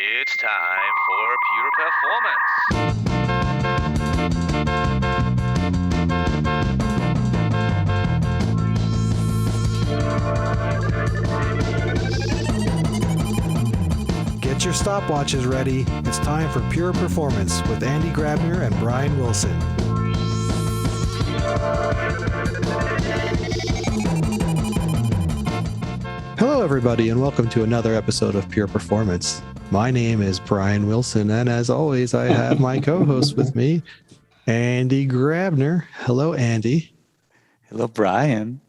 It's time for Pure Performance. Get your stopwatches ready. It's time for Pure Performance with Andy Grabner and Brian Wilson. Hello, everybody, and welcome to another episode of Pure Performance. My name is Brian Wilson, and as always, I have my co-host with me, Andy Grabner. Hello, Andy. Hello, Brian.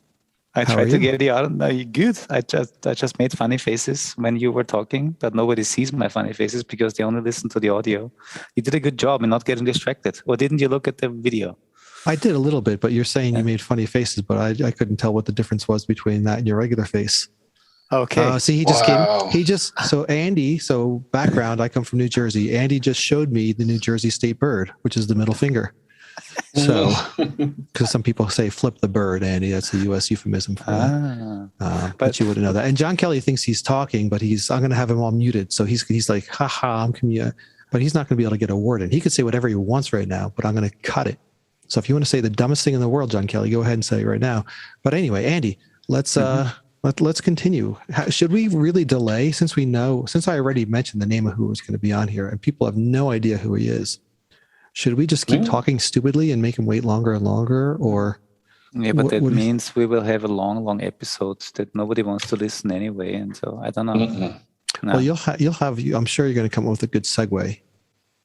I How tried are to you? get you out. No, you good. I just made funny faces when you were talking, but nobody sees my funny faces because they only listen to the audio. You did a good job in not getting distracted. Or didn't you look at the video? I did a little bit, but you're saying you made funny faces, but I couldn't tell what the difference was between that and your regular face. Okay. See, so Andy, so background, I come from New Jersey. Andy just showed me the New Jersey state bird, which is the middle finger. So, because some people say flip the bird, Andy, that's a U.S. euphemism for that. But you wouldn't know that. And John Kelly thinks he's talking, but I'm going to have him all muted. So he's like, haha, I'm commuting. But he's not going to be able to get a word in. He could say whatever he wants right now, but I'm going to cut it. So if you want to say the dumbest thing in the world, John Kelly, go ahead and say it right now. But anyway, Andy, let's continue. Should we really delay since I already mentioned the name of who was going to be on here and people have no idea who he is? Should we just keep talking stupidly and make him wait longer and longer, or? Yeah, but that means we will have a long episode that nobody wants to listen anyway. And so I don't know. No. Well, I'm sure you're going to come up with a good segue.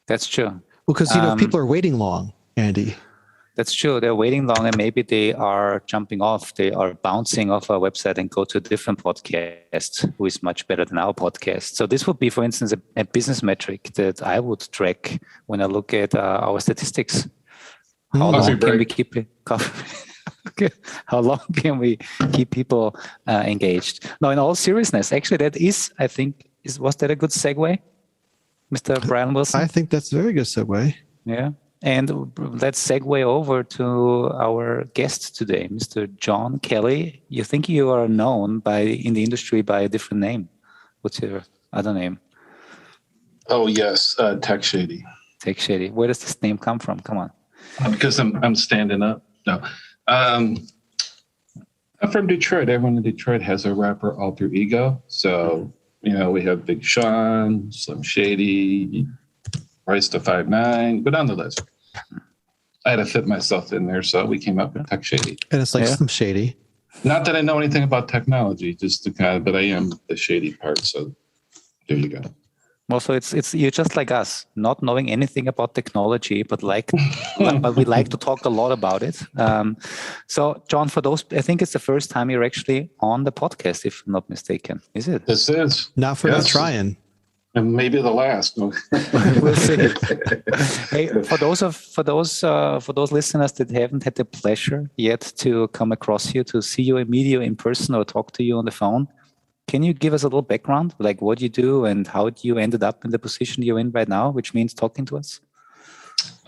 That's true. Well, because people are waiting long, Andy. That's true. They're waiting long and maybe they are jumping off. They are bouncing off our website and go to a different podcast who is much better than our podcast. So this would be, for instance, a business metric that I would track when I look at our statistics. How long can we keep it? Okay. How long can we keep people engaged? No, in all seriousness, actually, that is, I think, was that a good segue, Mr. Brian Wilson? I think that's a very good segue. Yeah. And let's segue over to our guest today, Mr. John Kelly. You think you are known in the industry by a different name. What's your other name? Oh, yes, Tech Shady. Tech Shady. Where does this name come from? Come on. Because I'm standing up. No. I'm from Detroit. Everyone in Detroit has a rapper alter ego. So, we have Big Sean, Slim Shady, Rise to 5'9", but on the list. I had to fit myself in there, so we came up with Tech Shady. And it's like some shady. Not that I know anything about technology, but I am the shady part, so there you go. Well, so it's you're just like us, not knowing anything about technology, but we like to talk a lot about it. So, John, for those, I think it's the first time you're actually on the podcast, if I'm not mistaken. Is it? This is. Not for us trying. And maybe the last. We'll see. Hey, for those listeners that haven't had the pleasure yet to come across you, to see you, meet you in person, or talk to you on the phone, can you give us a little background, like what you do and how you ended up in the position you're in right now, which means talking to us?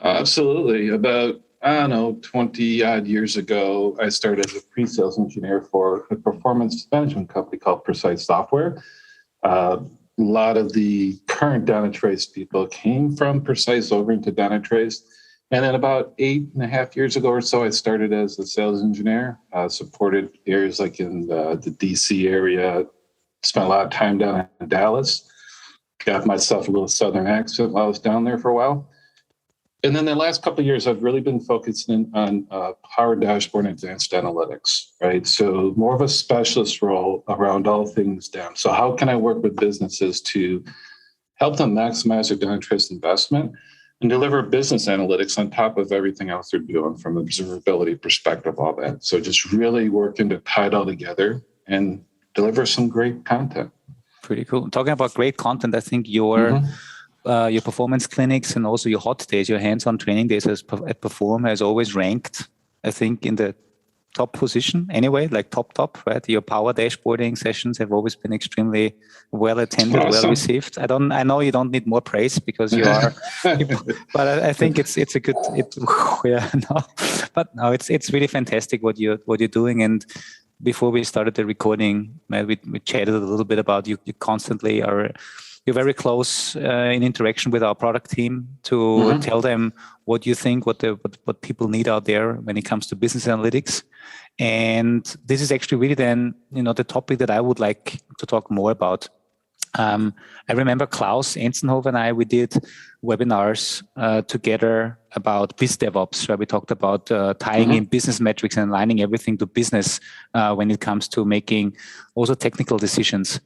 Absolutely. About 20 odd years ago, I started as a pre-sales engineer for a performance management company called Precise Software. A lot of the current Dynatrace people came from Precise over into Dynatrace. And then about 8.5 years ago or so, I started as a sales engineer, supported areas like in the DC area, spent a lot of time down in Dallas, got myself a little Southern accent while I was down there for a while. And then the last couple of years, I've really been focusing on Power Dashboard and advanced analytics, right? So more of a specialist role around all things down. So how can I work with businesses to help them maximize their Dynatrace investment and deliver business analytics on top of everything else they're doing from an observability perspective, all that. So just really working to tie it all together and deliver some great content. Pretty cool. Talking about great content, I think your performance clinics and also your hot days, your hands-on training days at Perform has always ranked, I think, in the top position anyway, like top, right? Your power dashboarding sessions have always been extremely well attended, well received. I know you don't need more praise because you are, but I think it's a good, it's really fantastic what you're doing. And before we started the recording, we chatted a little bit about you constantly are you're very close in interaction with our product team to tell them what you think, what people need out there when it comes to business analytics. And this is actually really then, the topic that I would like to talk more about. I remember Klaus Enzenhofer and we did webinars together about BizDevOps, where we talked about tying in business metrics and aligning everything to business when it comes to making also technical decisions.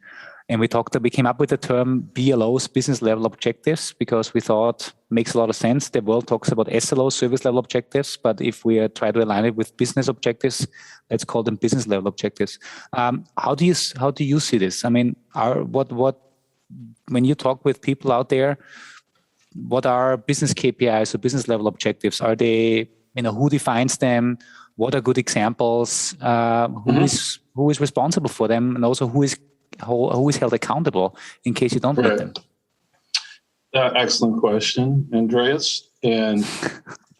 And we came up with the term BLOs, business level objectives, because we thought makes a lot of sense. The world talks about SLO, service level objectives, but if we try to align it with business objectives, let's call them business level objectives. How do you see this? I mean, when you talk with people out there, what are business KPIs or business level objectives? Are they, who defines them? What are good examples? Who is responsible for them, and also who is held accountable in case you don't meet them? Excellent question, Andreas. And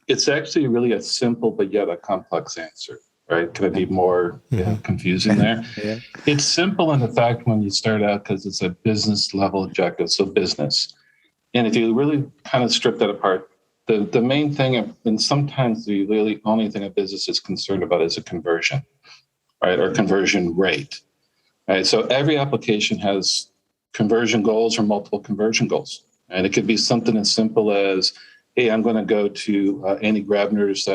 it's actually really a simple but yet a complex answer, right? Could it be more confusing there? Yeah. It's simple in the fact when you start out because it's a business level objective, so business. And if you really kind of strip that apart, the main thing, and sometimes the really only thing a business is concerned about is a conversion, right? Or conversion rate. Right, so every application has conversion goals or multiple conversion goals. And it could be something as simple as, hey, I'm going to go to Andy Grabner's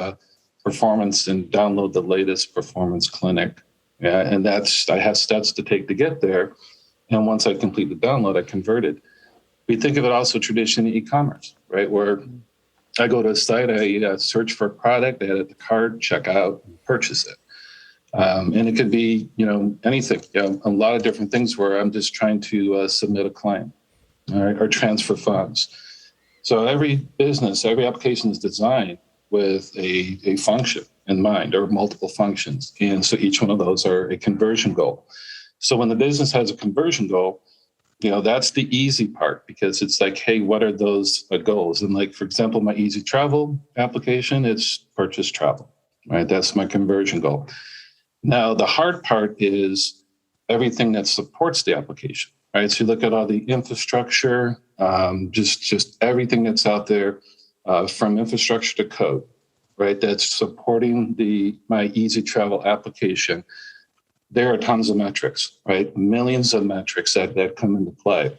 performance and download the latest performance clinic. Yeah, and I have steps to take to get there. And once I complete the download, I convert it. We think of it also traditionally e-commerce, right? Where I go to a site, I search for a product, add it to cart, check out, and purchase it. And it could be, anything, a lot of different things where I'm just trying to submit a claim, right, or transfer funds. So every business, every application is designed with a function in mind or multiple functions. And so each one of those are a conversion goal. So when the business has a conversion goal, that's the easy part because it's like, hey, what are those goals? And like, for example, my Easy Travel application, it's purchase travel, right? That's my conversion goal. Now, the hard part is everything that supports the application, right? So you look at all the infrastructure, just everything that's out there from infrastructure to code, right? That's supporting my Easy Travel application. There are tons of metrics, right? Millions of metrics that come into play.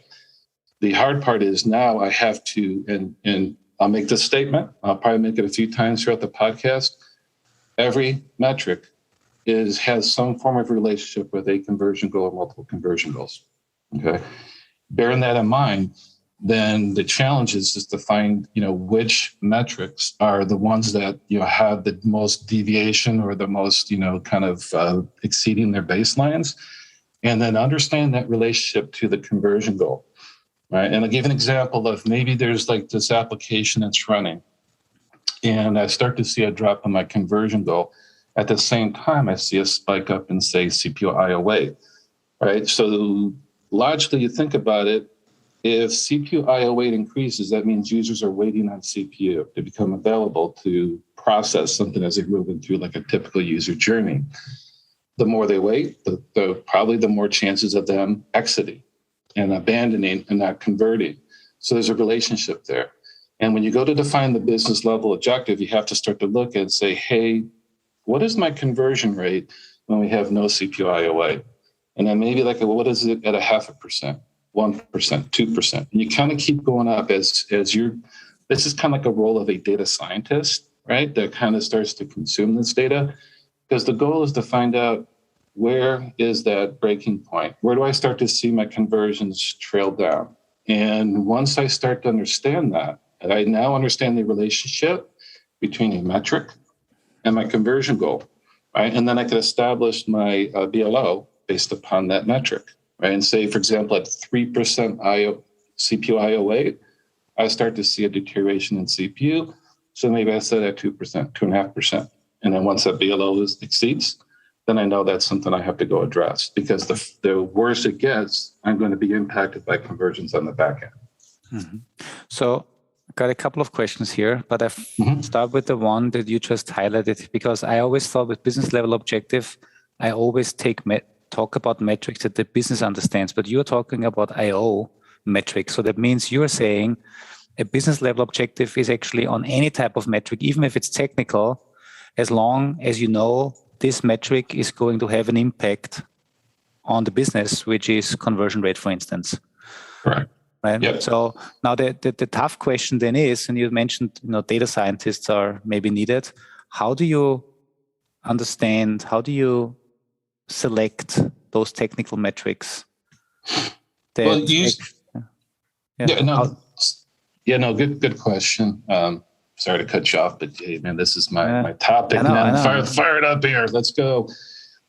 The hard part is now I have to, and I'll make this statement, I'll probably make it a few times throughout the podcast. Every metric has some form of relationship with a conversion goal or multiple conversion goals. Okay. Bearing that in mind, then the challenge is just to find, which metrics are the ones that, have the most deviation or the most, kind of exceeding their baselines, and then understand that relationship to the conversion goal. Right. And I'll give an example of maybe there's like this application that's running and I start to see a drop in my conversion goal. At the same time, I see a spike up in, say, CPU I/O weight, right? So logically, you think about it, if CPU I/O weight increases, that means users are waiting on CPU to become available to process something as they move through like a typical user journey. The more they wait, probably the more chances of them exiting and abandoning and not converting. So there's a relationship there. And when you go to define the business level objective, you have to start to look and say, hey, what is my conversion rate when we have no CPU I/O weight? And then maybe what is it at 0.5%, 1%, 2%? And you kind of keep going up as this is kind of like a role of a data scientist, right? That kind of starts to consume this data because the goal is to find out where is that breaking point? Where do I start to see my conversions trail down? And once I start to understand that, and I now understand the relationship between a metric and my conversion goal, right? And then I could establish my BLO based upon that metric, right? And say, for example, at 3% CPU I/O weight, I start to see a deterioration in CPU. So maybe I set at 2%, 2.5%. And then once that BLO exceeds, then I know that's something I have to go address because the worse it gets, I'm going to be impacted by conversions on the back end. Mm-hmm. So got a couple of questions here, but I start with the one that you just highlighted because I always thought with business level objective, I always talk about metrics that the business understands, but you're talking about I/O metric. So that means you're saying a business level objective is actually on any type of metric, even if it's technical, as long as you know this metric is going to have an impact on the business, which is conversion rate, for instance. Correct. Right. Yep. So now the tough question then is, and you mentioned, data scientists are maybe needed. How do you understand? How do you select those technical metrics? Well, good question. Sorry to cut you off, but hey, man, this is my topic. I know. Fire it up here. Let's go.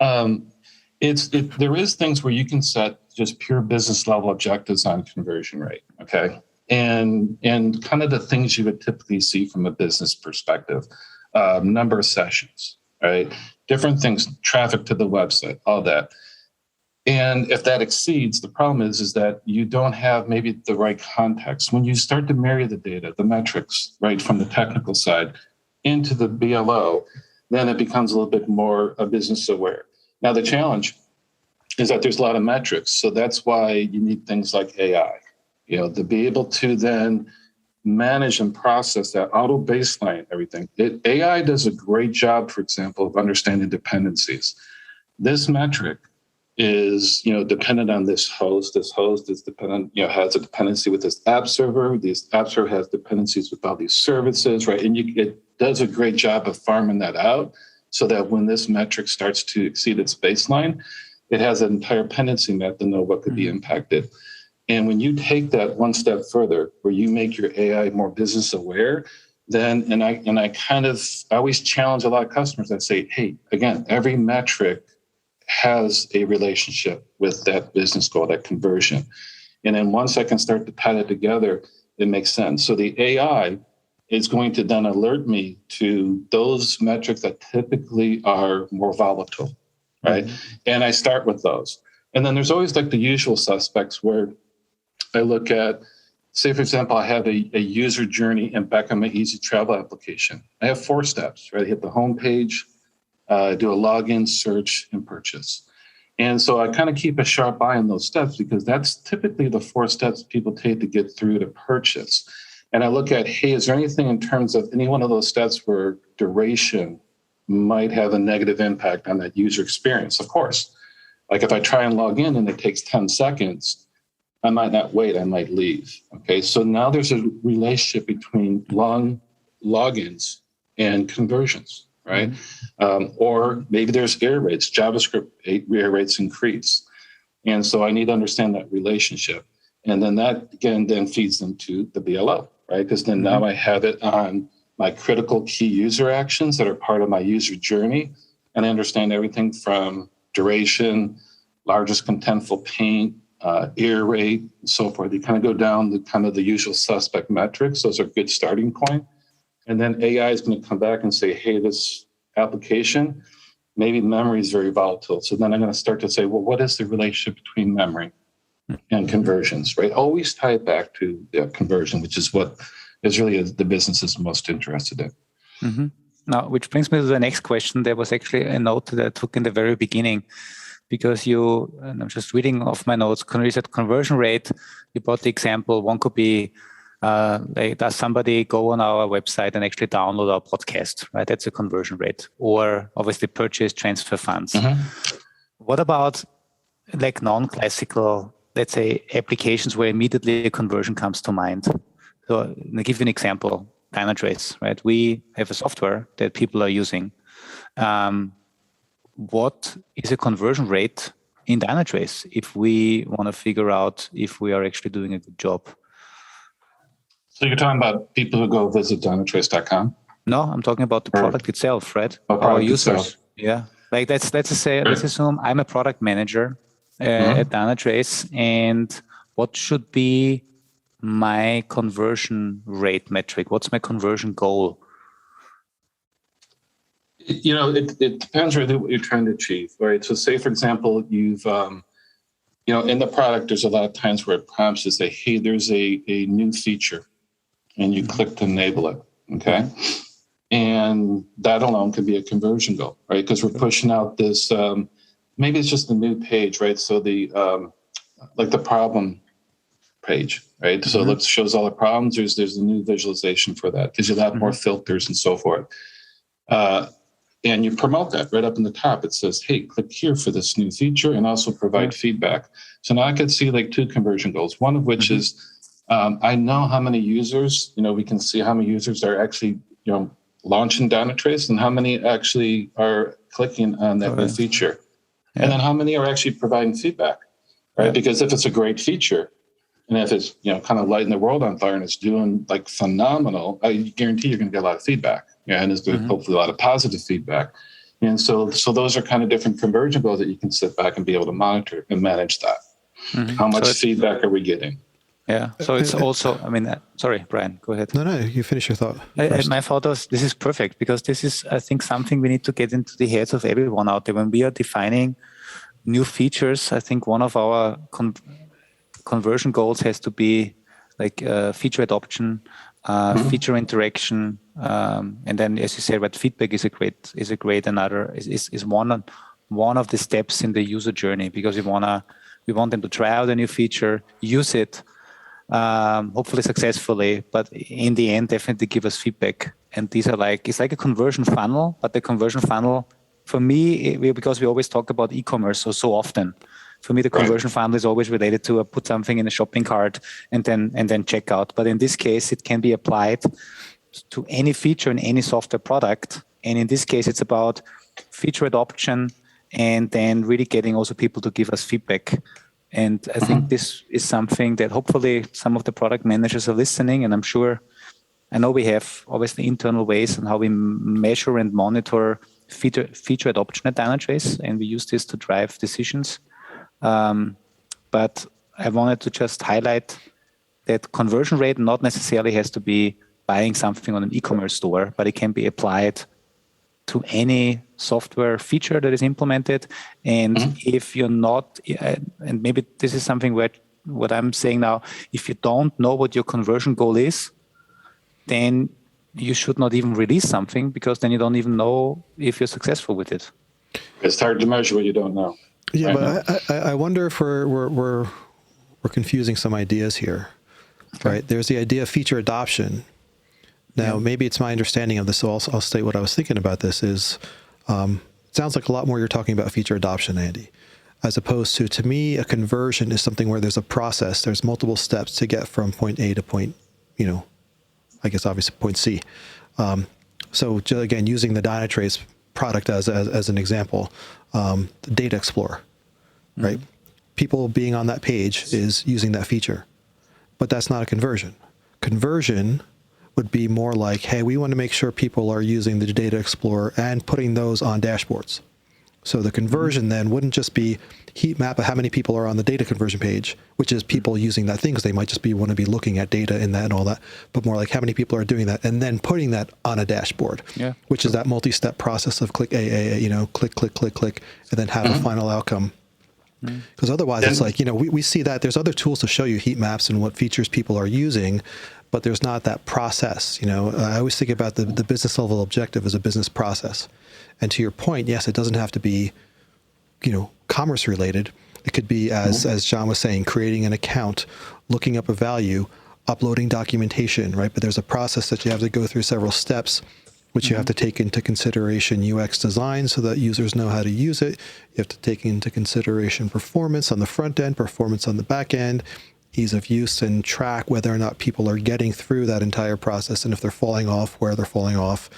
There is things where you can set just pure business level objectives on conversion rate, okay, and kind of the things you would typically see from a business perspective, number of sessions, right, different things, traffic to the website, all that. And if that exceeds, the problem is that you don't have maybe the right context. When you start to marry the data, the metrics, right, from the technical side into the BLO, then it becomes a little bit more business aware. Now, the challenge is that there's a lot of metrics. So that's why you need things like AI, to be able to then manage and process that auto baseline, everything. AI does a great job, for example, of understanding dependencies. This metric is, dependent on this host. This host is dependent, has a dependency with this app server. This app server has dependencies with all these services, right? And it does a great job of farming that out so that when this metric starts to exceed its baseline, it has an entire dependency map to know what could be impacted. And when you take that one step further, where you make your AI more business aware, then, I always challenge a lot of customers that say, hey, again, every metric has a relationship with that business goal, that conversion. And then once I can start to tie it together, it makes sense. So the AI is going to then alert me to those metrics that typically are more volatile, right? Mm-hmm. And I start with those. And then there's always like the usual suspects where I look at, say, for example, I have a user journey and back on my Easy Travel application. I have 4 steps, right? I hit the home page, do a login, search, and purchase. And so I kind of keep a sharp eye on those steps because that's typically the 4 steps people take to get through to purchase. And I look at, hey, is there anything in terms of any one of those steps where duration might have a negative impact on that user experience? Of course. Like if I try and log in and it takes 10 seconds, I might not wait, I might leave. Okay, so now there's a relationship between long logins and conversions, right? Mm-hmm. Or maybe there's error rates, JavaScript error rates increase. And so I need to understand that relationship. And then that, again, then feeds into the BLO, right? Because then now I have it on my critical key user actions that are part of my user journey. And I understand everything from duration, largest contentful paint, error rate, and so forth. You kind of go down the kind of the usual suspect metrics. Those are a good starting point. And then AI is going to come back and say, hey, this application, maybe memory is very volatile. So then I'm going to start to say, well, what is the relationship between memory and conversions, right? Always tie it back to conversion, which is what is really the business is most interested in. Mm-hmm. Now, which brings me to the next question. There was actually a note that I took in the very beginning, because and I'm just reading off my notes, you said conversion rate. You brought the example. One could be, does somebody go on our website and actually download our podcast, right? That's a conversion rate. Or obviously purchase, transfer funds. Mm-hmm. What about like non-classical, let's say, applications where immediately a conversion comes to mind? So I'll give you an example, Dynatrace, right? We have a software that people are using. What is a conversion rate in Dynatrace if we want to figure out if we are actually doing a good job? So you're talking about people who go visit Dynatrace.com? No, I'm talking about the product itself, right? Our users. Itself. Yeah. Like let's assume I'm a product manager at Dynatrace, and what should be my conversion rate metric? What's my conversion goal? It depends really what you're trying to achieve, right? So say, for example, you've, in the product, there's a lot of times where it prompts to say, hey, there's a new feature, and you click to enable it, okay? And that alone could be a conversion goal, right? Because we're pushing out this, maybe it's just a new page, right? So the problem page, right? So it shows all the problems. There's a new visualization for that. Gives you a lot more filters and so forth. And you promote that right up in the top. It says, hey, click here for this new feature and also provide feedback. So now I could see like 2 conversion goals, one of which is I know how many users, we can see how many users are actually, launching Dynatrace and how many actually are clicking on that new feature. Yeah. And then how many are actually providing feedback, right? Yeah. Because if it's a great feature and if it's, kind of lighting the world on fire and it's doing like phenomenal, I guarantee you're going to get a lot of feedback. Yeah, and there's hopefully a lot of positive feedback. And so those are kind of different conversion goals that you can sit back and be able to monitor and manage that. How much feedback are we getting? Yeah. So it's also, sorry, Brian, go ahead. No, you finish your thought. My thought was, this is perfect because this is, I think, something we need to get into the heads of everyone out there. When we are defining new features, I think one of our conversion goals has to be like feature adoption, feature interaction, and then, as you said, feedback is a great another is one of the steps in the user journey, because we want them to try out a new feature, use it, hopefully successfully, but in the end, definitely give us feedback. And these are it's like a conversion funnel, but the conversion funnel, for me, because we always talk about e-commerce so often, for me, the conversion funnel is always related to put something in a shopping cart and then check out. But in this case, it can be applied to any feature in any software product. And in this case, it's about feature adoption and then really getting also people to give us feedback. And I think this is something that hopefully some of the product managers are listening. And I know we have obviously internal ways on how we measure and monitor feature adoption at Dynatrace, and we use this to drive decisions. But I wanted to just highlight that conversion rate not necessarily has to be buying something on an e-commerce store, but it can be applied to any software feature that is implemented. And if you're not, and maybe this is something where what I'm saying now, if you don't know what your conversion goal is, then you should not even release something, because then you don't even know if you're successful with it. It's hard to measure what you don't know. Yeah, but I wonder if we're confusing some ideas here, right? There's the idea of feature adoption. Now, maybe it's my understanding of this, so I'll state what I was thinking about this is, it sounds like a lot more you're talking about feature adoption, Andy, as opposed to me, a conversion is something where there's a process, there's multiple steps to get from point A to point, I guess obviously point C. So again, using the Dynatrace product as an example, the Data Explorer, right? People being on that page is using that feature, but that's not a conversion. Conversion would be more like, hey, we want to make sure people are using the Data Explorer and putting those on dashboards. So the conversion then wouldn't just be heat map of how many people are on the data conversion page, which is people using that thing because they might just want to be looking at data in that and all that, but more like how many people are doing that and then putting that on a dashboard, which is that multi-step process of click click, and then have a final outcome. Because otherwise it's like, we see that there's other tools to show you heat maps and what features people are using, but there's not that process. I always think about the business level objective as a business process. And to your point, yes, it doesn't have to be, commerce related. It could be, as John was saying, creating an account, looking up a value, uploading documentation, right? But there's a process that you have to go through several steps, which you have to take into consideration UX design so that users know how to use it. You have to take into consideration performance on the front end, performance on the back end, ease of use, and track whether or not people are getting through that entire process, and if they're falling off, where they're falling off,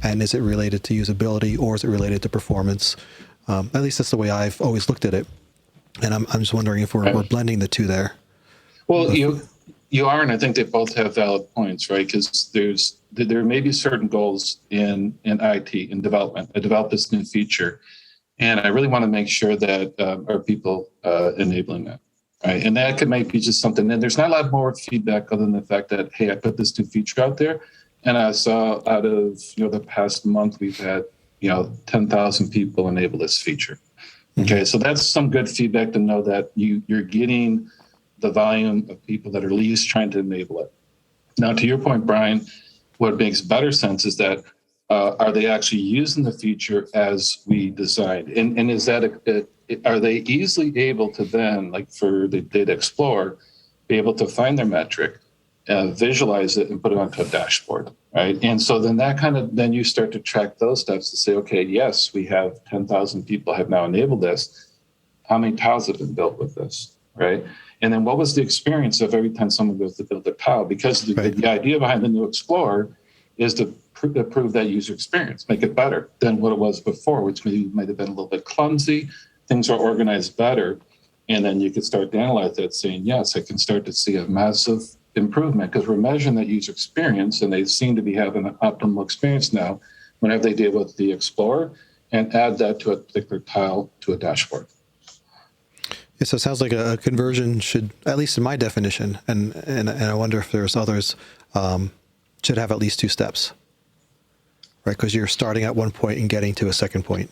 and is it related to usability or is it related to performance? At least that's the way I've always looked at it. And I'm just wondering if we're blending the two there. Well, you are, and I think they both have valid points, right? Because there may be certain goals in IT, in development. I developed this new feature, and I really want to make sure that our people enabling that. Right. And that could might be just something. And there's not a lot more feedback other than the fact that, hey, I put this new feature out there. And I saw out of, the past month, we've had, 10,000 people enable this feature. Okay. So that's some good feedback to know that you're getting the volume of people that are at least trying to enable it. Now, to your point, Brian, what makes better sense is that are they actually using the feature as we designed? And is that are they easily able to then, like for the Data Explorer, be able to find their metric, visualize it, and put it onto a dashboard, right? And so then you start to track those steps to say, okay, yes, we have 10,000 people have now enabled this. How many tiles have been built with this, right? And then what was the experience of every time someone goes to build a tile? Because the idea behind the new Explorer is to improve that user experience, make it better than what it was before, which maybe might have been a little bit clumsy. Things are organized better. And then you could start to analyze that, saying, yes, I can start to see a massive improvement because we're measuring that user experience, and they seem to be having an optimal experience now whenever they deal with the Explorer, and add that to a particular tile to a dashboard. Yeah, so it sounds like a conversion should, at least in my definition, and I wonder if there's others, should have at least 2 steps, right? Because you're starting at one point and getting to a second point.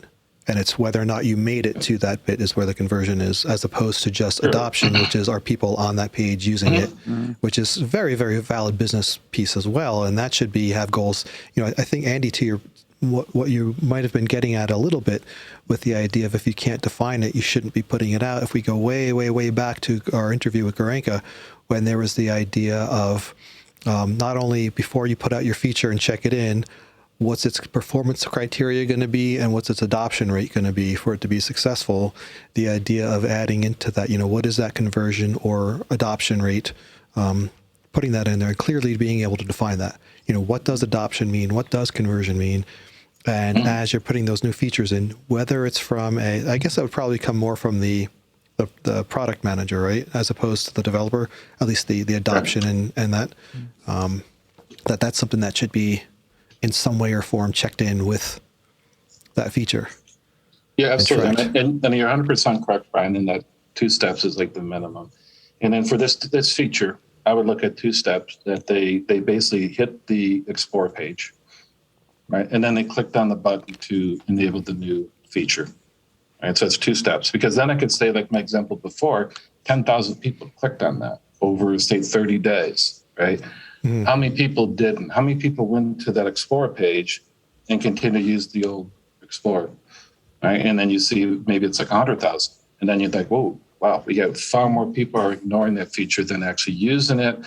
And it's whether or not you made it to that bit is where the conversion is, as opposed to just adoption, which is, are people on that page using it, which is very, very valid business piece as well. And that should have goals. You know, I think, Andy, to your, what you might have been getting at a little bit with the idea of if you can't define it, you shouldn't be putting it out. If we go way, way, way back to our interview with Goranka, when there was the idea of not only before you put out your feature and check it in, what's its performance criteria going to be and what's its adoption rate going to be for it to be successful, the idea of adding into that, you know, what is that conversion or adoption rate, putting that in there and clearly being able to define that. You know, what does adoption mean? What does conversion mean? And as you're putting those new features in, whether it's from I guess that would probably come more from the product manager, right? As opposed to the developer, at least the adoption and that, that's something that should be in some way or form checked in with that feature. Yeah, absolutely. And you're 100% correct, Brian, in that 2 steps is like the minimum. And then for this feature, I would look at 2 steps that they basically hit the Explore page, right? And then they clicked on the button to enable the new feature, right? So it's 2 steps, because then I could say, like my example before, 10,000 people clicked on that over, say, 30 days, right? Mm-hmm. How many people didn't? How many people went to that Explorer page and continue to use the old Explorer, right? And then you see maybe it's like 100,000. And then you're like, whoa, wow, we got far more people are ignoring that feature than actually using it.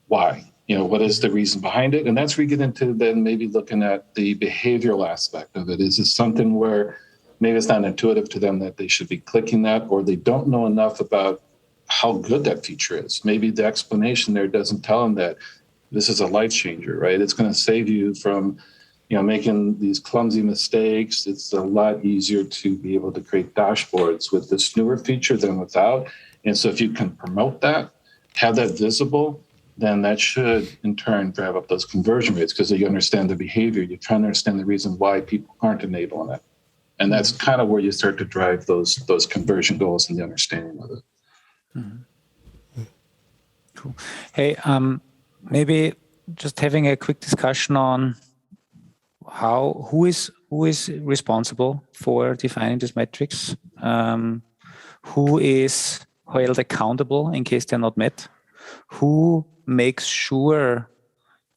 Why? You know, what is the reason behind it? And that's where you get into then maybe looking at the behavioral aspect of it. Is it something where maybe it's not intuitive to them that they should be clicking that, or they don't know enough about how good that feature is? Maybe the explanation there doesn't tell them that this is a life changer, right? It's going to save you from, you know, making these clumsy mistakes. It's a lot easier to be able to create dashboards with this newer feature than without. And so if you can promote that, have that visible, then that should in turn drive up those conversion rates, because you understand the behavior. You're trying to understand the reason why people aren't enabling it. And that's kind of where you start to drive those conversion goals and the understanding of it. Mm-hmm. Cool. Hey, maybe just having a quick discussion on who is responsible for defining these metrics, who is held accountable in case they're not met, who makes sure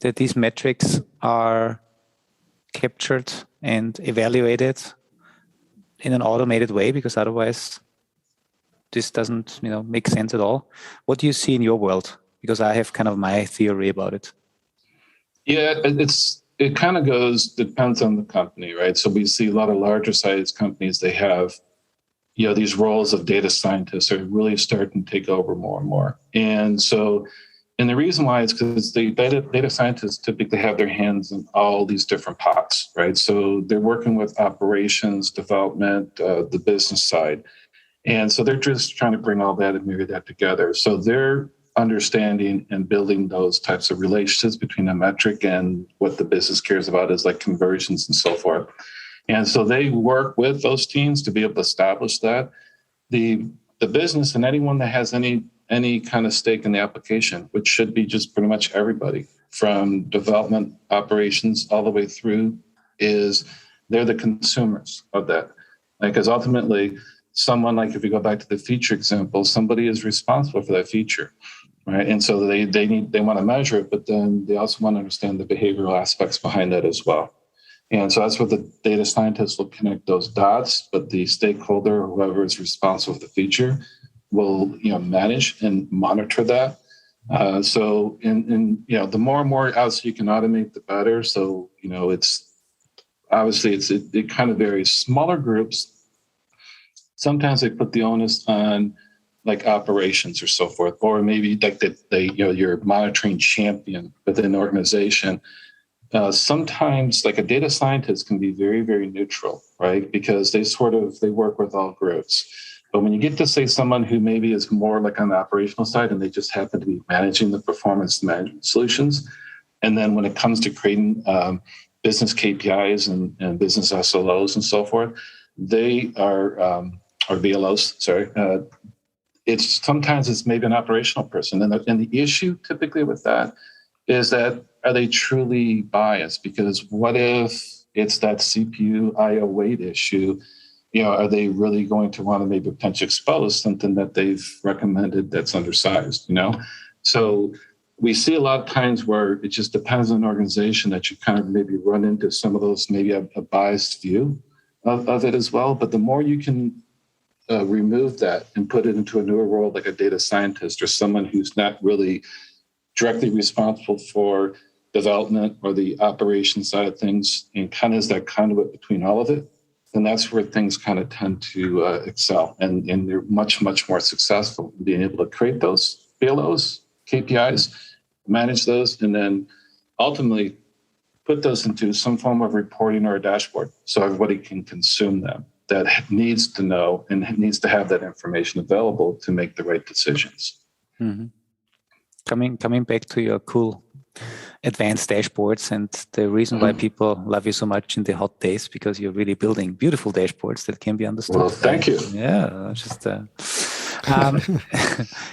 that these metrics are captured and evaluated in an automated way, because otherwise this doesn't, you know, make sense at all. What do you see in your world? Because I have kind of my theory about it. Yeah, it kind of depends on the company, right? So we see a lot of larger size companies, they have, you know, these roles of data scientists are really starting to take over more and more. And so, and the reason why is because the data scientists typically have their hands in all these different pots, right? So they're working with operations, development, the business side. And so they're just trying to bring all that and marry that together. So they're understanding and building those types of relationships between a metric and what the business cares about is like conversions and so forth. And so they work with those teams to be able to establish that. The business and anyone that has any kind of stake in the application, which should be just pretty much everybody from development operations all the way through, is they're the consumers of that. Because ultimately, someone, like if we go back to the feature example, somebody is responsible for that feature, right? And so they want to measure it, but then they also want to understand the behavioral aspects behind that as well. And so that's where the data scientists will connect those dots, but the stakeholder, whoever is responsible for the feature, will, you know, manage and monitor that. So the more and more else you can automate, the better. So, it's obviously it kind of varies. Smaller groups, sometimes they put the onus on like operations or so forth, or maybe like you're monitoring champion within the organization. Sometimes like a data scientist can be very, very neutral, right? Because they work with all groups. But when you get to say someone who maybe is more like on the operational side and they just happen to be managing the performance management solutions, and then when it comes to creating business KPIs and business SLOs and so forth, they are or BLOs, sorry. It's maybe an operational person, and the issue typically with that is that are they truly biased? Because what if it's that CPU IO weight issue? Are they really going to want to maybe potentially expose something that they've recommended that's undersized? So we see a lot of times where it just depends on an organization that you kind of maybe run into some of those, maybe a biased view of it as well. But the more you can remove that and put it into a newer role, like a data scientist or someone who's not really directly responsible for development or the operation side of things and kind of is that conduit between all of it, then that's where things kind of tend to excel. And they're much, much more successful in being able to create those BLOs, KPIs, manage those, and then ultimately put those into some form of reporting or a dashboard so everybody can consume them. That needs to know and needs to have that information available to make the right decisions. Mm-hmm. Coming back to your cool advanced dashboards and the reason why people love you so much in the hot days, because you're really building beautiful dashboards that can be understood. Well, thank you. Yeah, just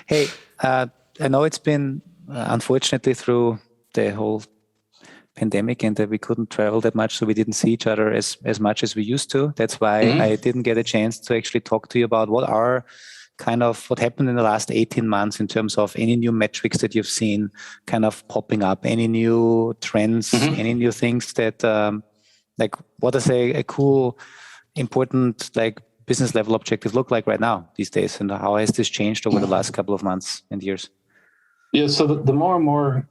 hey, I know it's been unfortunately through the whole pandemic and that we couldn't travel that much, so we didn't see each other as much as we used to. That's why I didn't get a chance to actually talk to you about what happened in the last 18 months in terms of any new metrics that you've seen kind of popping up, any new trends, any new things that like what does a cool, important like business level objective look like right now these days, and how has this changed over the last couple of months and years? Yeah, so the more and more,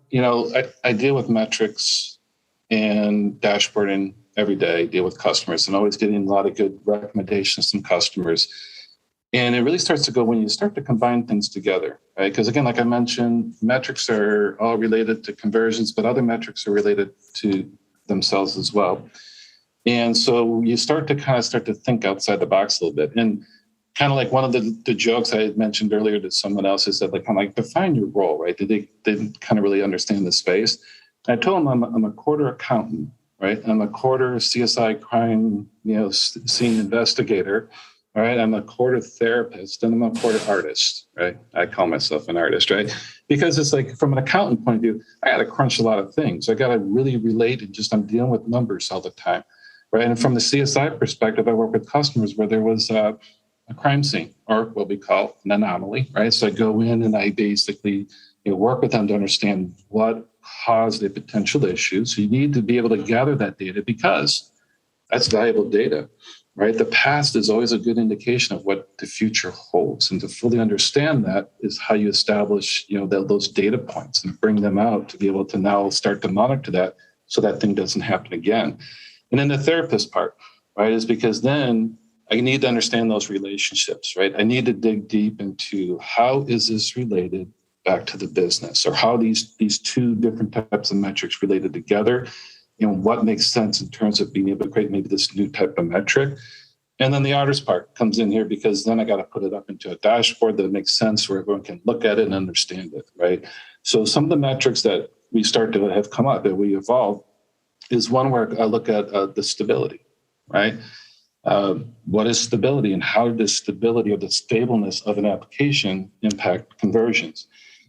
I deal with metrics and dashboarding every day. I deal with customers and always getting a lot of good recommendations from customers. And it really starts to go when you start to combine things together, right? Because again, like I mentioned, metrics are all related to conversions, but other metrics are related to themselves as well. And so you start to think outside the box a little bit. And kind of like one of the jokes I had mentioned earlier to someone else is that define your role, right? They didn't kind of really understand the space. And I told them I'm a quarter accountant, right? I'm a quarter CSI crime, scene investigator, all right? I'm a quarter therapist, and I'm a quarter artist, right? I call myself an artist, right? Because it's like from an accountant point of view, I got to crunch a lot of things. I got to really relate and I'm dealing with numbers all the time, right? And from the CSI perspective, I work with customers where there was a crime scene or what we call an anomaly, right? So I go in and I basically work with them to understand what caused the potential issue. So you need to be able to gather that data because that's valuable data, right? The past is always a good indication of what the future holds. And to fully understand that is how you establish, those data points and bring them out to be able to now start to monitor that so that thing doesn't happen again. And then the therapist part, right, is because then I need to understand those relationships, right? I need to dig deep into how is this related back to the business, or how these two different types of metrics related together, what makes sense in terms of being able to create maybe this new type of metric. And then the artist part comes in here because then I got to put it up into a dashboard that makes sense where everyone can look at it and understand it, right? So some of the metrics that we start to have come up that we evolve is one where I look at the stability, right? What is stability, and how does stability or the stableness of an application impact conversions?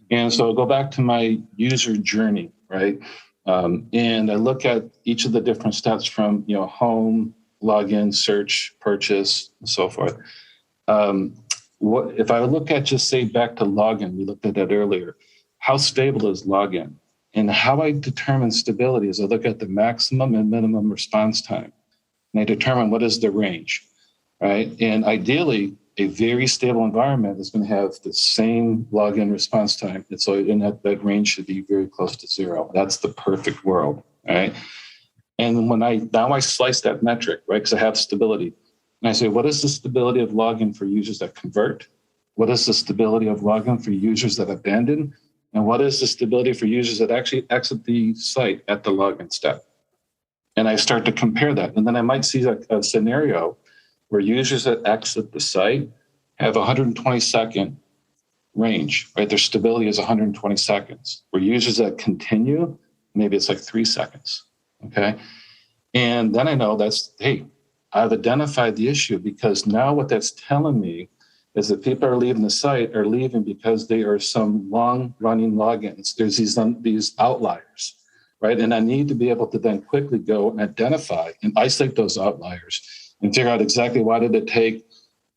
And so I'll go back to my user journey, right? And I look at each of the different steps from, home, login, search, purchase, and so forth. What if I look at just say back to login, we looked at that earlier, how stable is login? And how I determine stability is I look at the maximum and minimum response time. And I determine what is the range, right? And ideally, a very stable environment is going to have the same login response time. And so in that range should be very close to 0. That's the perfect world, right? And when I slice that metric, right, because I have stability, and I say, what is the stability of login for users that convert? What is the stability of login for users that abandon? And what is the stability for users that actually exit the site at the login step? And I start to compare that. And then I might see a scenario where users that exit the site have 120-second range, right? Their stability is 120 seconds. Where users that continue, maybe it's like 3 seconds, okay? And then I know I've identified the issue, because now what that's telling me is that people are leaving the site are leaving because they are some long-running logins. There's these outliers, right? And I need to be able to then quickly go and identify and isolate those outliers and figure out exactly why did it take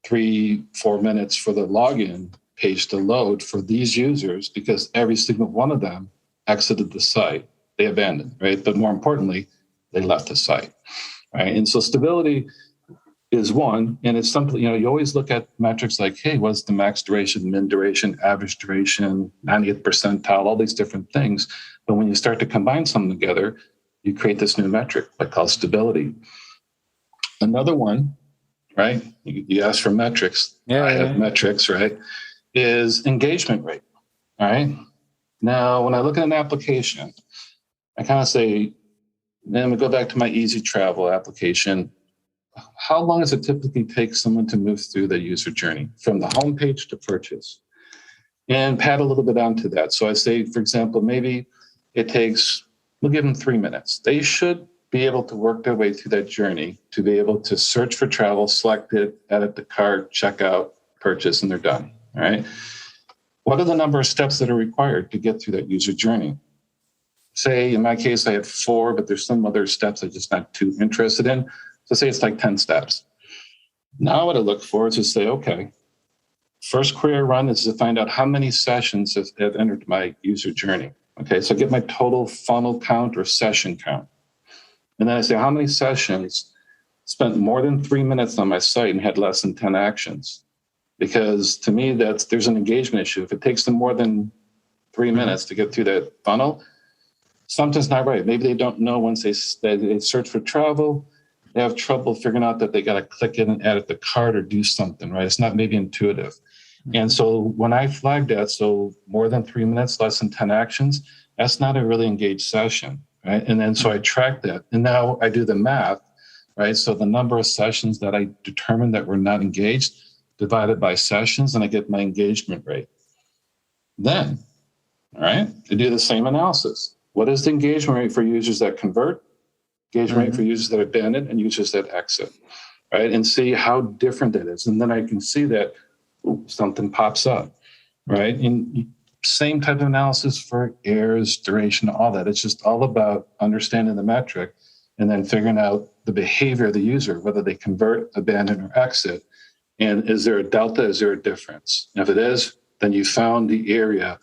3-4 minutes for the login page to load for these users, because every single one of them exited the site. They abandoned, right? But more importantly, they left the site, right? And so stability is one, and it's something, you always look at metrics like, hey, what's the max duration, min duration, average duration, 90th percentile, all these different things. But when you start to combine some together, you create this new metric called stability. Another one, right? You asked for metrics. I have metrics, right? Is engagement rate, all right? Now, when I look at an application, I kind of say, then we go back to my easy travel application. How long does it typically take someone to move through the user journey from the homepage to purchase? And pad a little bit onto that. So I say, for example, maybe it takes, we'll give them 3 minutes. They should be able to work their way through that journey to be able to search for travel, select it, edit the cart, check out, purchase, and they're done. All right. What are the number of steps that are required to get through that user journey? Say, in my case, I had 4, but there's some other steps I'm just not too interested in. So say it's like 10 steps. Now what I look for is to say, okay, first query I run is to find out how many sessions have entered my user journey. Okay, so I get my total funnel count or session count. And then I say, how many sessions spent more than 3 minutes on my site and had less than 10 actions? Because to me, there's an engagement issue. If it takes them more than 3 minutes to get through that funnel, something's not right. Maybe they don't know once they search for travel, they have trouble figuring out that they got to click in and edit the cart or do something, right? It's not maybe intuitive. And so when I flag that, so more than 3 minutes, less than 10 actions, that's not a really engaged session, right? And then so I track that. And now I do the math, right? So the number of sessions that I determined that were not engaged divided by sessions, and I get my engagement rate. Then, all right, I do the same analysis. What is the engagement rate for users that convert, engagement rate for users that abandon, and users that exit, right? And see how different that is. And then I can see that something pops up, right? And same type of analysis for errors, duration, all that. It's just all about understanding the metric and then figuring out the behavior of the user, whether they convert, abandon, or exit. And is there a delta? Is there a difference? And if it is, then you found the area.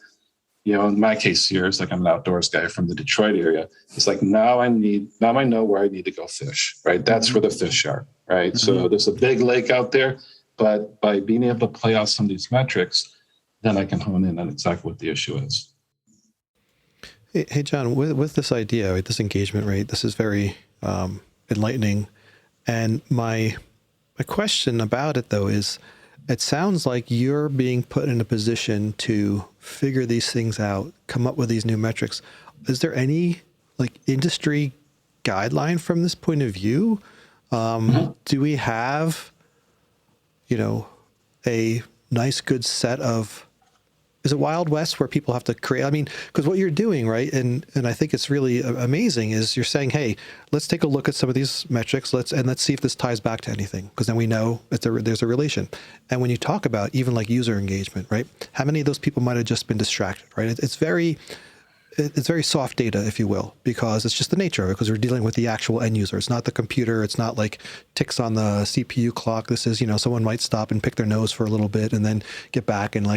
In my case here, it's like I'm an outdoors guy from the Detroit area. It's like now I know where I need to go fish, right? That's where the fish are, right? Mm-hmm. So there's a big lake out there, but by being able to play out some of these metrics, then I can hone in on exactly what the issue is. Hey John, with this idea, right, this engagement rate, this is very enlightening. And my question about it, though, is it sounds like you're being put in a position to figure these things out, come up with these new metrics. Is there any industry guideline from this point of view? Do we have, a nice, good set of, is it Wild West where people have to create? I mean, because what you're doing, right, and I think it's really amazing, is you're saying, hey, let's take a look at some of these metrics, let's see if this ties back to anything, because then we know there's a relation. And when you talk about even like user engagement, right, how many of those people might have just been distracted, right? It's very soft data, if you will, because it's just the nature of it, because we're dealing with the actual end user. It's not the computer. It's not like ticks on the CPU clock. This is, someone might stop and pick their nose for a little bit and then get back, and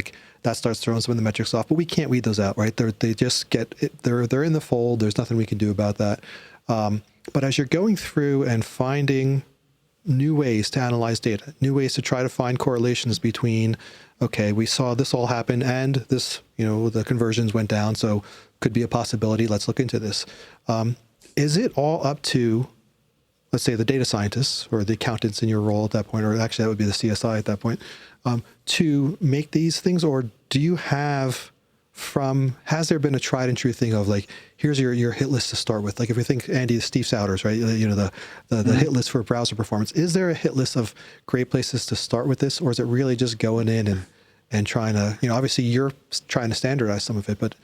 that starts throwing some of the metrics off. But we can't weed those out, right? They just get it. They're in the fold. There's nothing we can do about that. But as you're going through and finding new ways to analyze data, new ways to try to find correlations between, okay, we saw this all happen and this, the conversions went down, so could be a possibility. Let's look into this. Is it all up to, let's say, the data scientists or the accountants in your role at that point, or actually that would be the CSI at that point, to make these things? Or do you have has there been a tried and true thing of like, here's your hit list to start with? Like if we think, Andy, Steve Souders, right? The hit list for browser performance. Is there a hit list of great places to start with this? Or is it really just going in and trying to, obviously you're trying to standardize some of it, but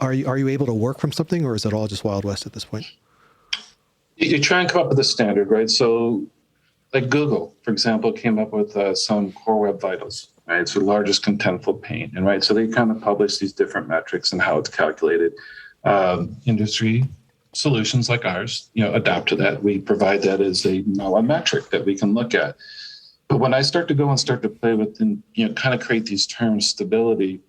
are you able to work from something, or is it all just Wild West at this point? You try and come up with a standard, right? So like Google, for example, came up with some Core Web Vitals, right? It's the largest contentful pane, and right, so they kind of publish these different metrics and how it's calculated. Industry solutions like ours, adapt to that. We provide that as a metric that we can look at. But when I start to play with and kind of create these terms, stability,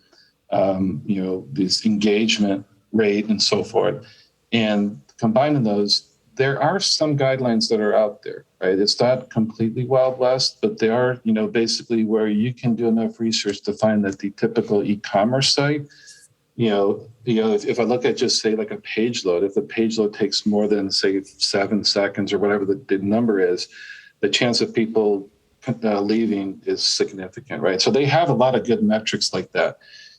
this engagement rate and so forth, and combining those, there are some guidelines that are out there, right? It's not completely Wild West, but they are, basically where you can do enough research to find that the typical e-commerce site, if I look at just say like a page load, if the page load takes more than say 7 seconds or whatever the number is, the chance of people leaving is significant, right? So they have a lot of good metrics like that.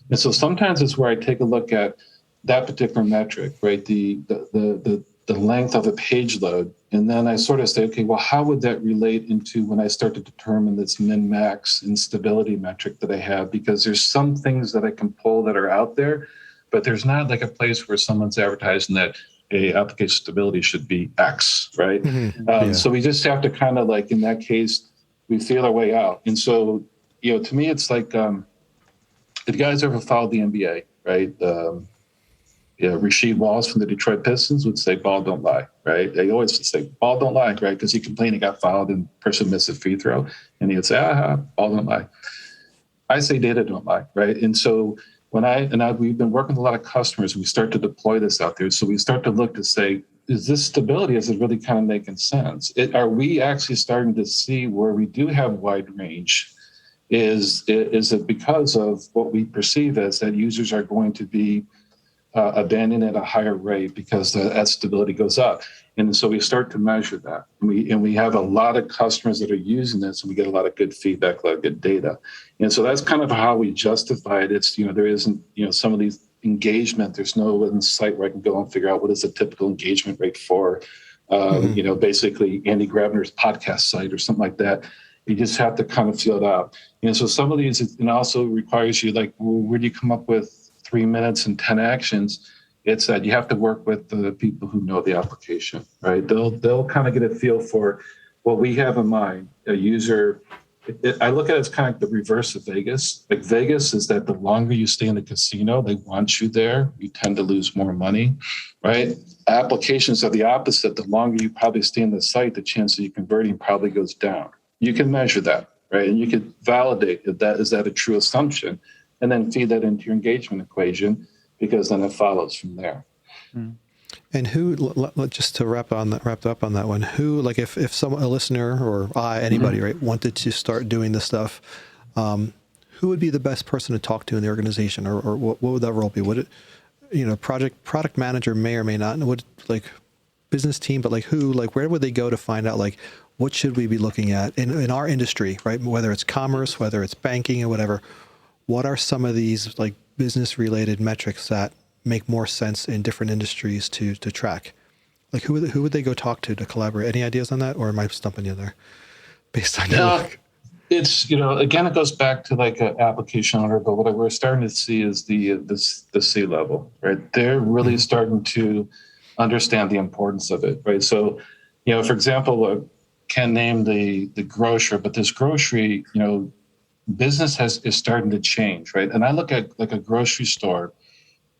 And so sometimes it's where I take a look at that particular metric, right? The length of a page load. And then I sort of say, okay, well, how would that relate into when I start to determine this min-max instability metric that I have? Because there's some things that I can pull that are out there, but there's not like a place where someone's advertising that application stability should be X, right? So we just have to kind of like, in that case, we feel our way out. And so, to me, it's like, if you guys ever followed the NBA, right? Rasheed Wallace from the Detroit Pistons would say, ball don't lie, right? They always say, ball don't lie, right? Because he complained he got fouled and person missed a free throw. And he would say, ball don't lie. I say data don't lie, right? And so we've been working with a lot of customers, and we start to deploy this out there. So we start to look to say, is this stability, is it really kind of making sense? Are we actually starting to see where we do have wide range? Is it because of what we perceive as that users are going to be abandoning at a higher rate because that stability goes up? And so we start to measure that. And we have a lot of customers that are using this, and we get a lot of good feedback, a lot of good data. And so that's kind of how we justify it. It's, there isn't, some of these engagement, there's no site where I can go and figure out what is a typical engagement rate for, basically Andy Grabner's podcast site or something like that. You just have to kind of feel it out. So some of these, it also requires you like, well, where do you come up with 3 minutes and 10 actions? It's that you have to work with the people who know the application, right? They'll kind of get a feel for what we have in mind. A user, I look at it as kind of the reverse of Vegas. Like Vegas is that the longer you stay in the casino, they want you there, you tend to lose more money, right? Applications are the opposite. The longer you probably stay in the site, the chance of you converting probably goes down. You can measure that, right? And you can validate is that a true assumption, and then feed that into your engagement equation, because then it follows from there. And who, just to wrap up on that one, who, like if a listener or anybody, right, wanted to start doing this stuff, who would be the best person to talk to in the organization, or what would that role be? Would it, product manager may or may not, and would like business team, but like who, like where would they go to find out like what should we be looking at in our industry, right? Whether it's commerce, whether it's banking or whatever, what are some of these like business related metrics that make more sense in different industries to track? Like who would they go talk to collaborate? Any ideas on that, or am I stumping you there based on your work? It's, again, it goes back to like an application owner, but what we're starting to see is the C level, right? They're really starting to understand the importance of it, right? So, for example, can't name the grocer, but this grocery, business is starting to change, right? And I look at like a grocery store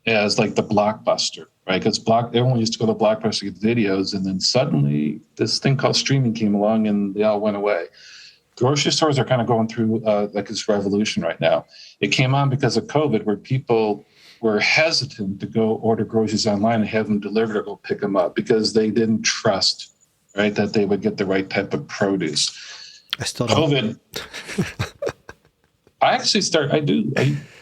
as like the Blockbuster, right? Because everyone used to go to Blockbuster to get videos, and then suddenly this thing called streaming came along and they all went away. Grocery stores are kind of going through like this revolution right now. It came on because of COVID, where people were hesitant to go order groceries online and have them delivered or go pick them up because they didn't trust right? That they would get the right type of produce. I still don't. COVID. I do,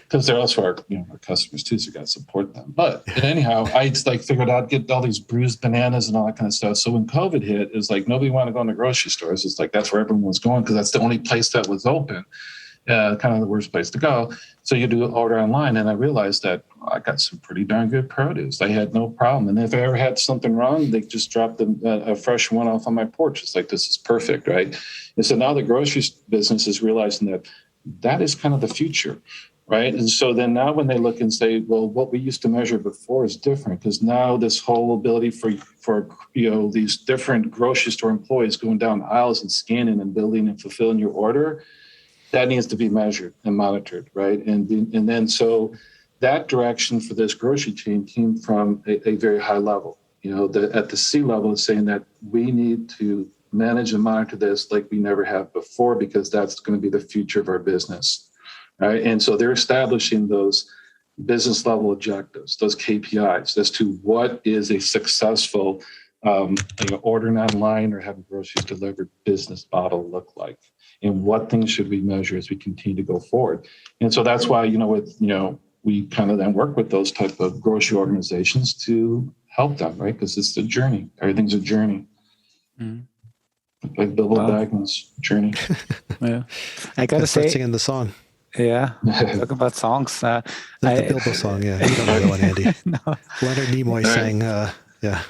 because they're also our customers too, so you got to support them. But anyhow, I figured I'd get all these bruised bananas and all that kind of stuff. So when COVID hit, it was like nobody wanted to go in the grocery stores. It's like that's where everyone was going because that's the only place that was open. Kind of the worst place to go. So you do order online, and I realized that I got some pretty darn good produce. I had no problem, and if I ever had something wrong, they just dropped a fresh one off on my porch. It's like this is perfect, right? And so now the grocery business is realizing that is kind of the future, right? And so then now when they look and say, well, what we used to measure before is different because now this whole ability for these different grocery store employees going down aisles and scanning and building and fulfilling your order. That needs to be measured and monitored, right? And then so that direction for this grocery chain came from a very high level. At the C level, it's saying that we need to manage and monitor this like we never have before because that's going to be the future of our business, right? And so they're establishing those business level objectives, those KPIs as to what is a successful ordering online or having groceries delivered business model look like. And what things should we measure as we continue to go forward? And so that's why, we kind of then work with those type of grocery organizations to help them, right? Because it's a journey. Everything's a journey. Mm. Like Bilbo Baggins' journey. Yeah, I gotta say, singing the song. Yeah, talk about songs. The Bilbo song. Yeah, you don't know that one, Andy. No. Leonard Nimoy sang. Yeah.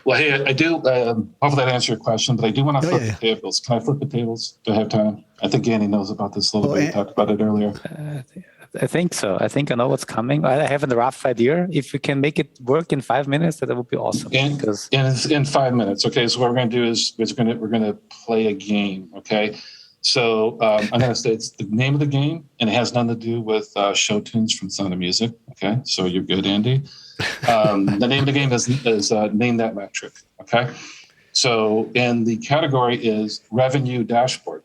Well, hey, I do. Hopefully that answers your question, but I do want to flip the tables. Can I flip the tables? Do I have time? I think Andy knows about this a little bit. We talked about it earlier. I think so. I think I know what's coming. I have a rough idea. If we can make it work in 5 minutes, that would be awesome. In 5 minutes. Okay. So what we're going to do is we're going to play a game. Okay. So I'm going to say it's the name of the game, and it has nothing to do with show tunes from Sound of Music. Okay. So you're good, Andy. The name of the game is Name That Metric. Okay. So, and the category is revenue dashboard.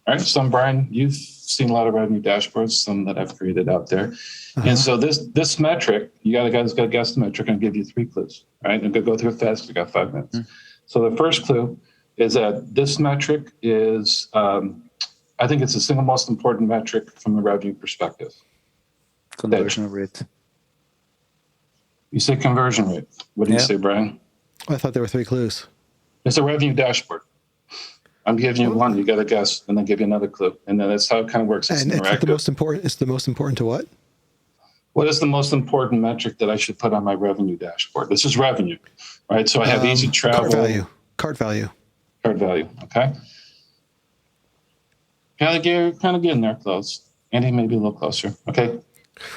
All right. Some, Brian, you've seen a lot of revenue dashboards, some that I've created out there. Uh-huh. And so this metric, guys got to guess the metric and give you 3 clues. All right. I'm going to go through it fast. We got 5 minutes. Mm-hmm. So the first clue is that this metric is, I think it's the single most important metric from a revenue perspective. Conversion rate. You say conversion rate. What do you say, Brian? I thought there were 3 clues. It's a revenue dashboard. I'm giving you one. You got to guess, and then give you another clue, and then that's how it kind of works. And it's the most important. It's the most important to what? What is the most important metric that I should put on my revenue dashboard? This is revenue, right? So I have easy travel. Cart value. Okay. Kind of getting there close. Andy, maybe a little closer. Okay.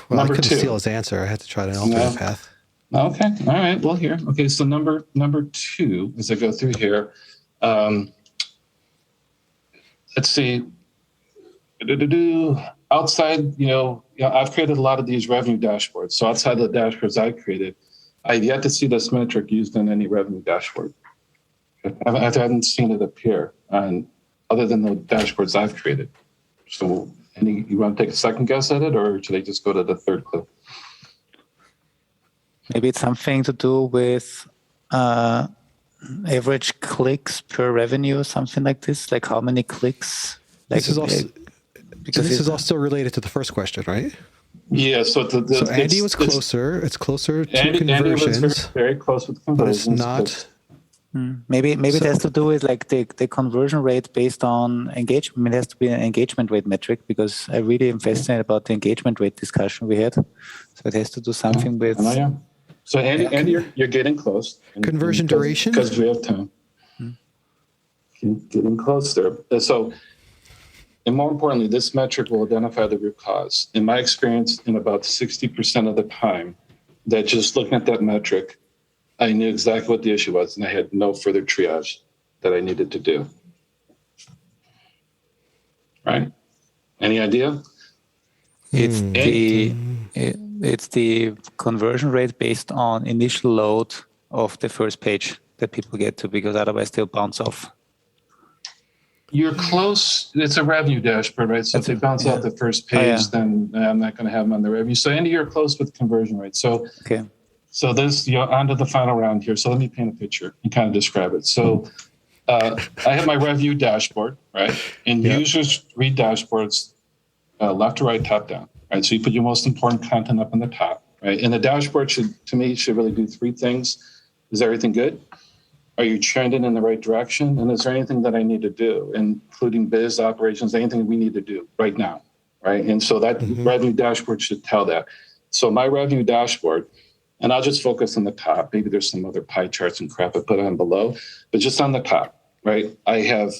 Well, I couldn't steal his answer. I had to try an alternate path. Okay. All right. Well, here. Okay. So number 2, as I go through here, let's see. Outside, I've created a lot of these revenue dashboards. So outside of the dashboards I created, I've yet to see this metric used in any revenue dashboard. I haven't seen it appear other than the dashboards I've created. So, you want to take a second guess at it, or should I just go to the third clue? Maybe it's something to do with average clicks per revenue, something like this. Like how many clicks? Like this is all still related to the first question, right? Yeah. So Andy was closer. It's closer to conversions. Andy was very close with conversions. But it's not. Maybe it has to do with like the conversion rate based on engagement. It has to be an engagement rate metric because I really am fascinated about the engagement rate discussion we had. So it has to do something with. Yeah. So Andy, you're getting close. Conversion duration? Because we have time. Getting close there. So, and more importantly, this metric will identify the root cause. In my experience, in about 60% of the time, that just looking at that metric, I knew exactly what the issue was, and I had no further triage that I needed to do. Right? Any idea? It's the conversion rate based on initial load of the first page that people get to, because otherwise they'll bounce off. You're close. It's a revenue dashboard, right? So if they bounce off the first page, then I'm not going to have them on the revenue. So Andy, you're close with conversion rate. So So this, onto the final round here. So let me paint a picture and kind of describe it. So I have my review dashboard, right? And users read dashboards left to right, top down, right? So you put your most important content up on the top, right? And the dashboard should really do three things. Is everything good? Are you trending in the right direction? And is there anything that I need to do, including biz operations, anything we need to do right now, right? And so that revenue dashboard should tell that. So my revenue dashboard, and I'll just focus on the top. Maybe there's some other pie charts and crap I put on below, but just on the top, right? I have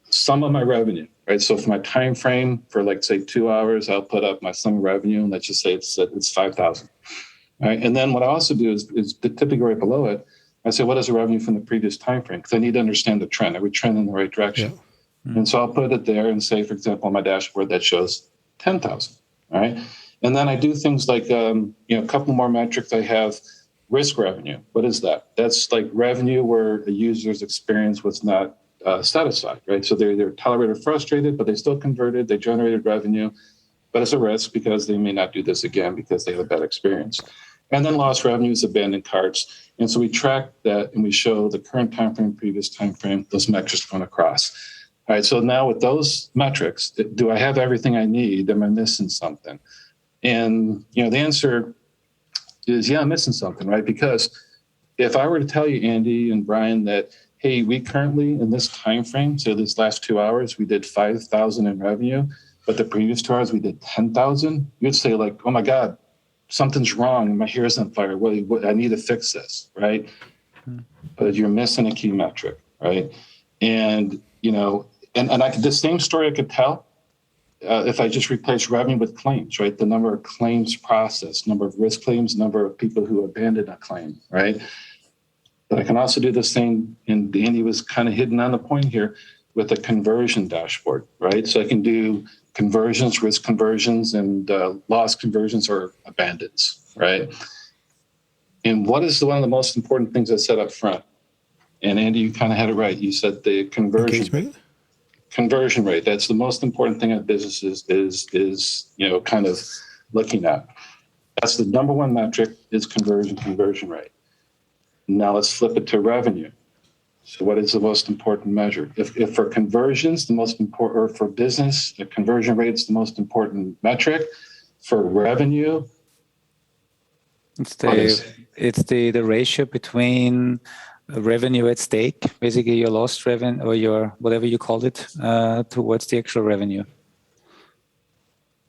sum of my revenue, right? So for my time frame for like say 2 hours, I'll put up my sum of revenue, and let's just say it's 5,000, right? And then what I also do is typically right below it, I say, what is the revenue from the previous time frame? Because I need to understand the trend. Are we trending in the right direction? Yeah. And so I'll put it there and say, for example, on my dashboard that shows 10,000, all right? And then I do things like, a couple more metrics. I have risk revenue. What is that? That's like revenue where a user's experience was not satisfied, right? So they're tolerated, frustrated, but they still converted. They generated revenue, but it's a risk because they may not do this again because they had a bad experience. And then lost revenues, abandoned carts. And so we track that and we show the current time frame, previous time frame, those metrics going across. All right, so now with those metrics, do I have everything I need? Am I missing something? And, the answer is, yeah, I'm missing something, right? Because if I were to tell you, Andy and Brian, that, hey, we currently in this time frame, so these last 2 hours, we did 5,000 in revenue, but the previous 2 hours we did 10,000, you'd say like, oh my God, something's wrong. My hair's on fire. I need to fix this, right? But you're missing a key metric, right? And, the same story I could tell if I just replace revenue with claims, right? The number of claims processed, number of risk claims, number of people who abandoned a claim, right? But I can also do the same, and Andy was kind of hidden on the point here, with a conversion dashboard, right? So I can do conversions, risk conversions, and loss conversions or abandons, right? And what is one of the most important things I said up front? And Andy, you kind of had it right. You said the conversion rate. That's the most important thing at businesses is kind of looking at. That's the number one metric is conversion rate. Now let's flip it to revenue. So what is the most important measure? If for conversions, the most important, or for business, the conversion rate is the most important metric. For revenue, it's the ratio between revenue at stake, basically your lost revenue or your whatever you called it, towards the actual revenue.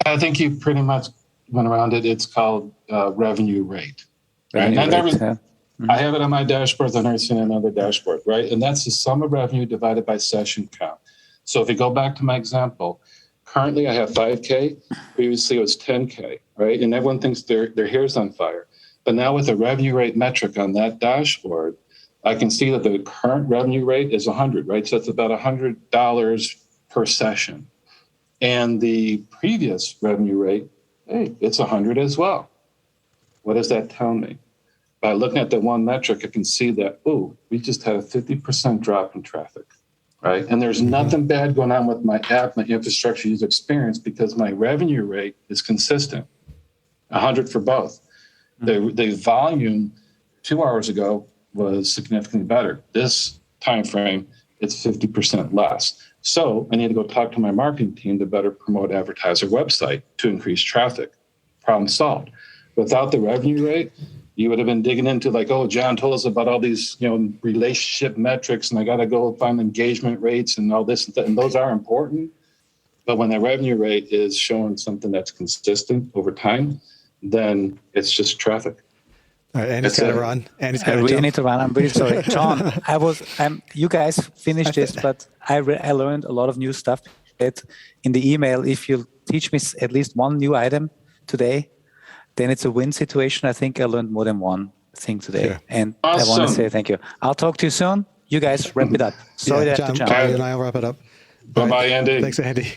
I think you pretty much went around it. It's called revenue rate. Right? I have it on my dashboard. I've never seen another dashboard, right? And that's the sum of revenue divided by session count. So if you go back to my example, currently I have 5K. Previously it was 10K, right? And everyone thinks their hair's on fire. But now with the revenue rate metric on that dashboard, I can see that the current revenue rate is 100, right? So it's about $100 per session. And the previous revenue rate, hey, it's 100 as well. What does that tell me? By looking at the one metric, I can see that, we just had a 50% drop in traffic, right? And there's nothing bad going on with my app, my infrastructure user experience, because my revenue rate is consistent, 100 for both. The volume 2 hours ago was significantly better. This time frame, it's 50% less. So I need to go talk to my marketing team to better promote advertiser website to increase traffic. Problem solved. Without the revenue rate, you would have been digging into like, John told us about all these, relationship metrics, and I got to go find engagement rates and all this, and those are important. But when that revenue rate is showing something that's consistent over time, then it's just traffic. All right, Andy's got to run. I really need to run. I'm really sorry, John. You guys finished this, but I learned a lot of new stuff. In the email, if you teach me at least one new item today, then it's a win situation. I think I learned more than one thing today. Sure. And awesome. I want to say thank you. I'll talk to you soon. You guys wrap it up. Sorry to have to jump. And I'll wrap it up. Bye-bye, Andy. Thanks, Andy.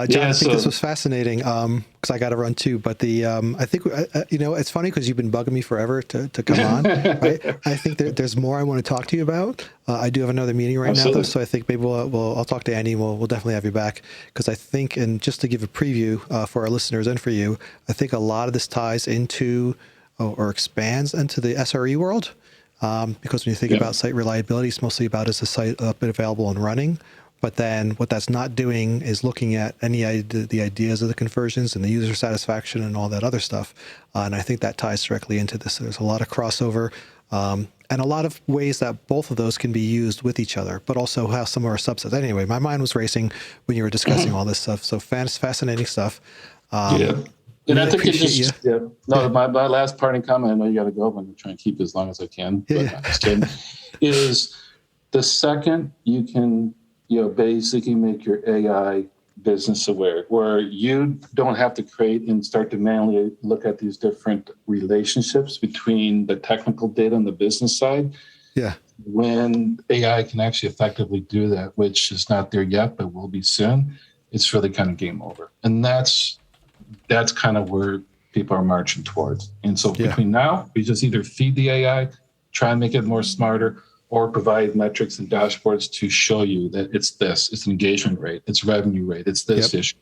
John, I think this was fascinating because I got to run too. But I think, it's funny because you've been bugging me forever to come on. Right? I think there's more I want to talk to you about. I do have another meeting right now, though, so I think maybe I'll talk to Andy and we'll definitely have you back, because I think, and just to give a preview for our listeners and for you, I think a lot of this ties into or expands into the SRE world. because when you think about site reliability, it's mostly about is the site up and available and running. But then what that's not doing is looking at the ideas of the conversions and the user satisfaction and all that other stuff. And I think that ties directly into this. There's a lot of crossover and a lot of ways that both of those can be used with each other, but also have some more subsets. Anyway, my mind was racing when you were discussing all this stuff. So fascinating stuff. And I think it just, my last parting comment, I know you got to go, but I'm going to try and keep it as long as I can. Is the second you can, basically make your AI business aware, where you don't have to create and start to manually look at these different relationships between the technical data and the business side. Yeah. When AI can actually effectively do that, which is not there yet, but will be soon, it's really kind of game over. And that's kind of where people are marching towards. And so between now, we just either feed the AI, try and make it more smarter, or provide metrics and dashboards to show you that it's engagement rate, it's revenue rate, it's this issue.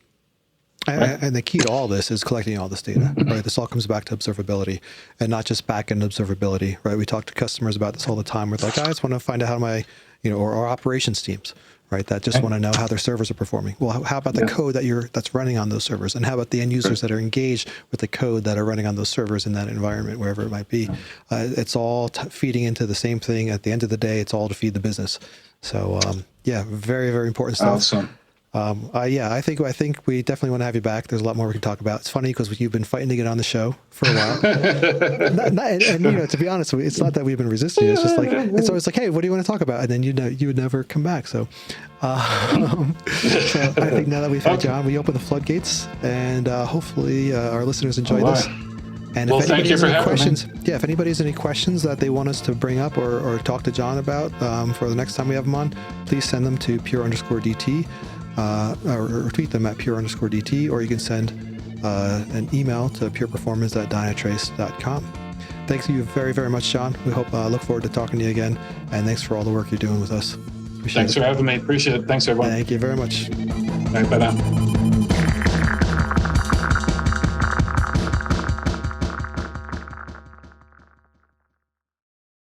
Right? And the key to all this is collecting all this data, right? This all comes back to observability and not just back-end observability, right? We talk to customers about this all the time. We're like, I just want to find out how my, or operations teams, right? That just want to know how their servers are performing. Well, how about the code that's running on those servers? And how about the end users that are engaged with the code that are running on those servers in that environment, wherever it might be? It's all feeding into the same thing. At the end of the day, it's all to feed the business. So very, very important stuff. Awesome. I think we definitely want to have you back. There's a lot more we can talk about. It's funny because you've been fighting to get on the show for a while. and to be honest, it's not that we've been resisting. It's just like, it's always like, hey, what do you want to talk about? And then you would never come back. So, so I think now that we've had you on, we open the floodgates, and hopefully our listeners enjoy this. And if anybody has any questions, if anybody has any questions that they want us to bring up or talk to John about for the next time we have him on, please send them to pure_DT. Or tweet them at pure_DT, or you can send an email to pureperformance@dynatrace.com. Thanks you very, very much, John. We look forward to talking to you again, and thanks for all the work you're doing with us. Thanks for having me. Appreciate it. Thanks, everyone. Thank you very much. All right, bye now.